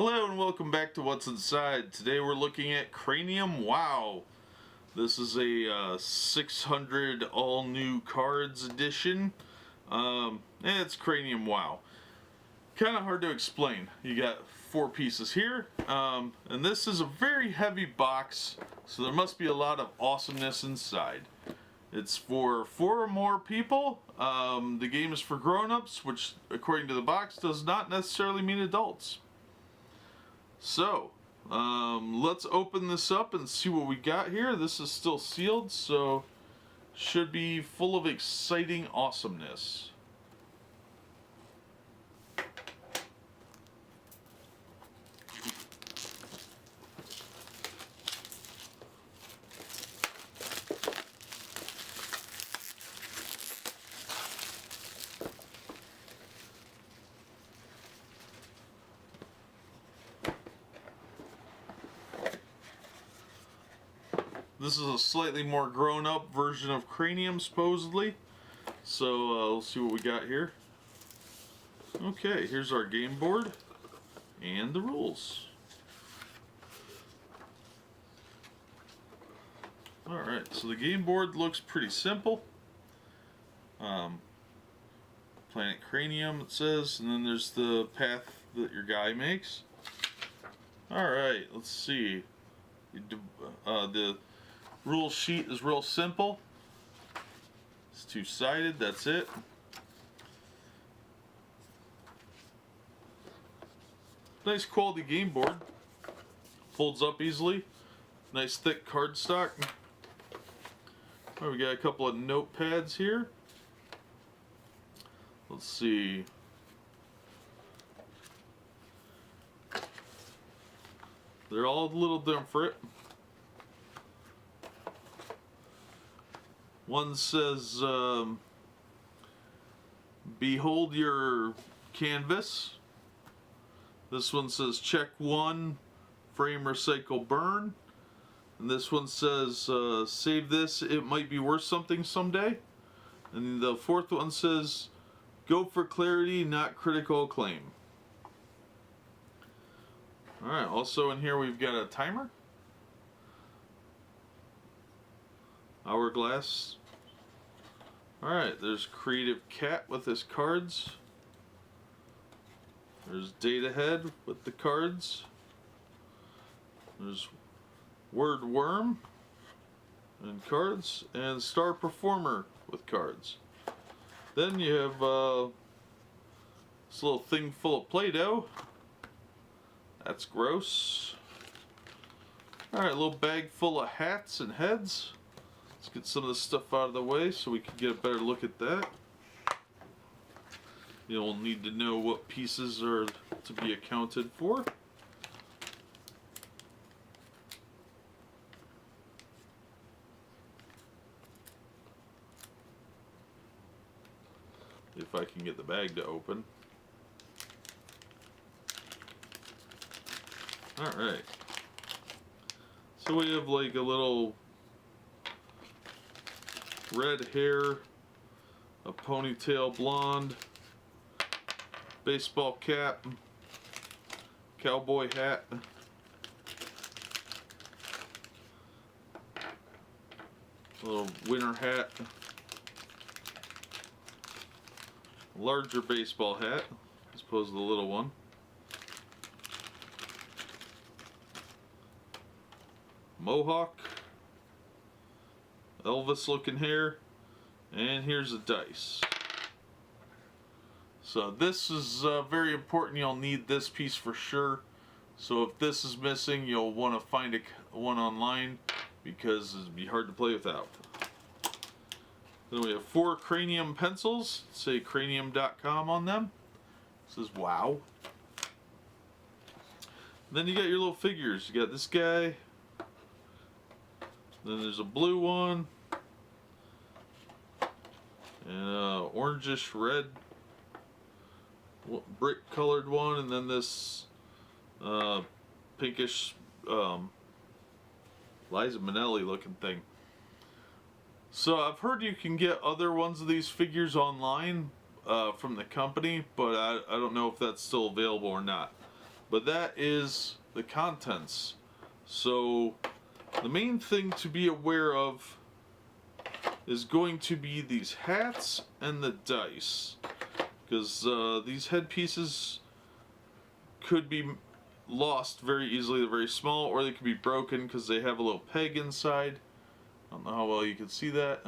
Hello and welcome back to What's Inside. Today we're looking at Cranium. Wow! This is a 600 all new cards edition. It's Cranium. Wow. Kind of hard to explain. You got 4 pieces here, and this is a very heavy box, so there must be a lot of awesomeness inside. It's for 4 or more people. The game is for grown-ups, which according to the box does not necessarily mean adults. So, let's open this up and see what we got here. This is still sealed, so should be full of exciting awesomeness. This is a slightly more grown-up version of Cranium, supposedly. So let's see what we got here. Okay, here's our game board and the rules. Alright, so the game board looks pretty simple. Planet Cranium, it says, and then there's the path that your guy makes. Alright, let's see. The rule sheet is real simple. It's 2-sided, that's it. Nice quality game board. Folds up easily. Nice thick cardstock. Right, we got a couple of notepads here. Let's see. They're all a little different. One says, behold your canvas. This one says, check 1, frame, recycle, burn. And this one says, save this, it might be worth something someday. And the 4th one says, go for clarity, not critical acclaim. Alright, also in here we've got a timer. Hourglass. Alright, there's Creative Cat with his cards. There's Data Head with the cards. There's Word Worm and cards, and Star Performer with cards. Then you have this little thing full of Play-Doh. That's gross. Alright, a little bag full of hats and heads. Let's get some of this stuff out of the way so we can get a better look at that. You'll need to know what pieces are to be accounted for. If I can get the bag to open. Alright. So we have like a little red hair, a ponytail blonde, baseball cap, cowboy hat, a little winter hat, larger baseball hat as opposed to the little one, mohawk, Elvis looking hair, and here's a dice. So this is very important. You'll need this piece for sure. So if this is missing, you'll want to find one online because it'd be hard to play without. Then we have 4 Cranium pencils, say cranium.com on them. It says wow. Then you got your little figures. You got this guy. Then there's a blue one. And a orangish red brick colored one. And then this pinkish Liza Minnelli looking thing. So I've heard you can get other ones of these figures online from the company, but I don't know if that's still available or not. But that is the contents. So the main thing to be aware of is going to be these hats and the dice, because these headpieces could be lost very easily. They're very small, or they could be broken because they have a little peg inside. I don't know how well you can see that.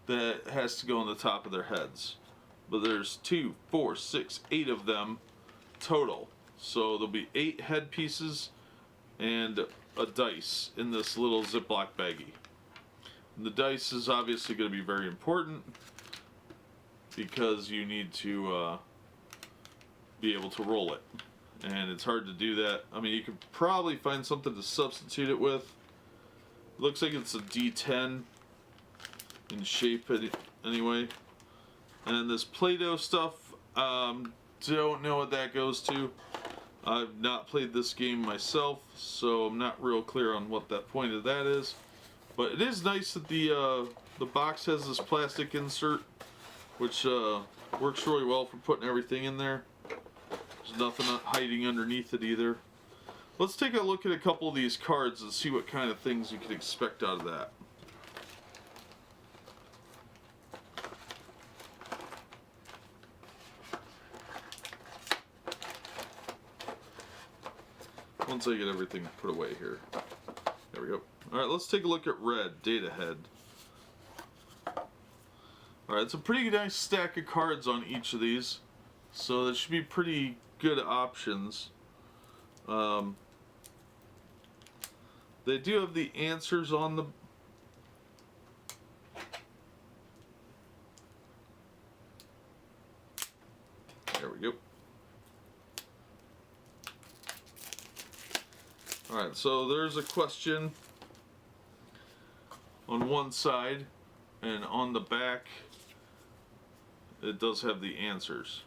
That has to go on the top of their heads. But there's 2, 4, 6, 8 of them total. So there'll be 8 headpieces and a dice in this little Ziploc baggie. And the dice is obviously going to be very important because you need to be able to roll it. And it's hard to do that. I mean, you could probably find something to substitute it with. Looks like it's a D10 in shape anyway. And this Play-Doh stuff, don't know what that goes to. I've not played this game myself, so I'm not real clear on what that point of that is. But it is nice that the box has this plastic insert, which works really well for putting everything in there. There's nothing hiding underneath it either. Let's take a look at a couple of these cards and see what kind of things you can expect out of that. Once I get everything put away here. There we go. Alright, let's take a look at red, Data Head. Alright, it's a pretty nice stack of cards on each of these. So that should be pretty good options. They do have the answers on the... There we go. Alright, so there's a question on one side, and on the back it does have the answers.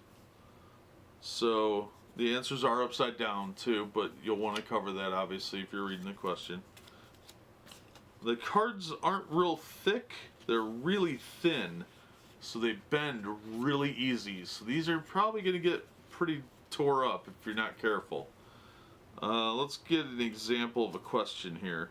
So the answers are upside down too, but you'll want to cover that obviously if you're reading the question. The cards aren't real thick, they're really thin, so they bend really easy. So these are probably going to get pretty tore up if you're not careful. Let's get an example of a question here.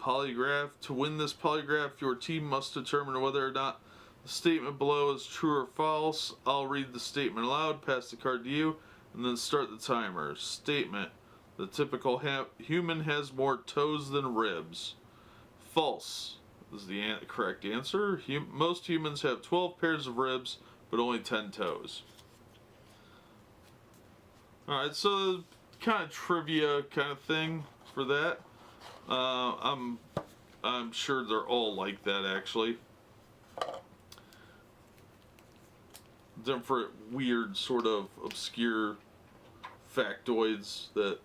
Polygraph. To win this polygraph, your team must determine whether or not the statement below is true or false. I'll read the statement aloud, pass the card to you, and then start the timer. Statement. The typical human has more toes than ribs. False is the correct answer. Most humans have 12 pairs of ribs, but only 10 toes. Alright, so kind of trivia kind of thing for that. I'm sure they're all like that actually. Different weird sort of obscure factoids that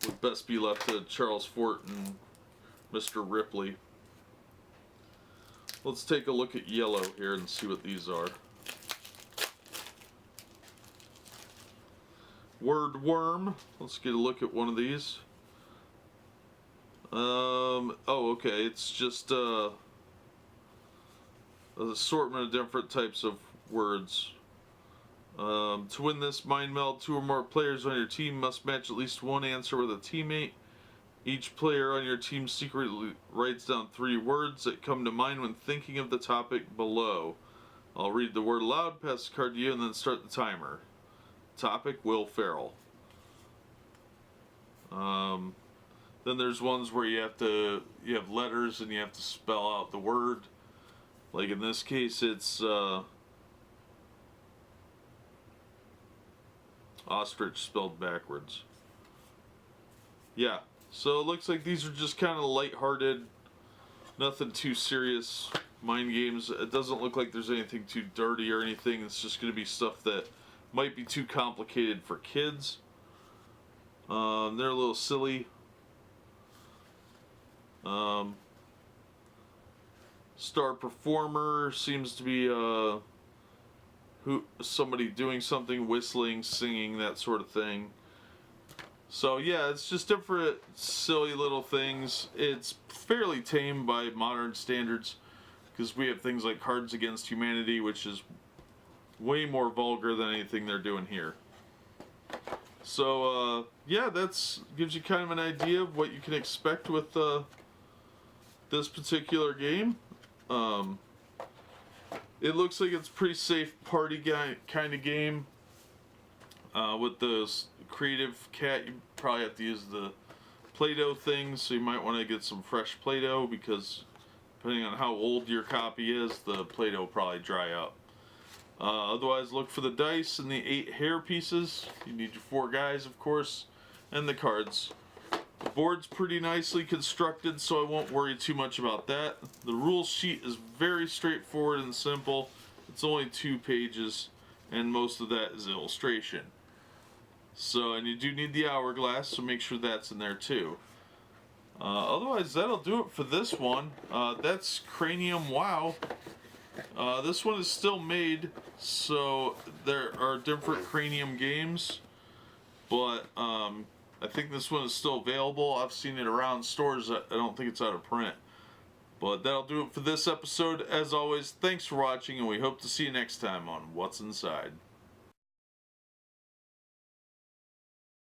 would best be left to Charles Fort and Mr. Ripley. Let's take a look at yellow here and see what these are. Word worm. Let's get a look at one of these. Oh, okay. It's just an assortment of different types of words. To win this mind meld, 2 or more players on your team must match at least one answer with a teammate. Each player on your team secretly writes down 3 words that come to mind when thinking of the topic below. I'll read the word aloud, pass the card to you, and then start the timer. Topic, Will Ferrell. Then there's ones where you have letters and you have to spell out the word. Like in this case, it's ostrich spelled backwards. Yeah, so it looks like these are just kind of lighthearted, nothing too serious mind games. It doesn't look like there's anything too dirty or anything. It's just going to be stuff that might be too complicated for kids. They're a little silly. Star performer seems to be somebody doing something, whistling, singing, that sort of thing. So yeah, it's just different silly little things. It's fairly tame by modern standards because we have things like Cards Against Humanity, which is way more vulgar than anything they're doing here. So, yeah, that's gives you kind of an idea of what you can expect with this particular game. It looks like it's a pretty safe party kind of game. With the creative cat, you probably have to use the Play-Doh things, so you might want to get some fresh Play-Doh, because depending on how old your copy is, the Play-Doh will probably dry up. Otherwise, look for the dice and the 8 hair pieces. You need your 4 guys, of course, and the cards. The board's pretty nicely constructed, so I won't worry too much about that. The rules sheet is very straightforward and simple. It's only 2 pages, and most of that is illustration. So, and you do need the hourglass, so make sure that's in there too. Otherwise, that'll do it for this one. That's Cranium WoW. This one is still made, so there are different Cranium games, but I think this one is still available. I've seen it around stores. I don't think it's out of print. But that'll do it for this episode. As always, thanks for watching, and we hope to see you next time on What's Inside.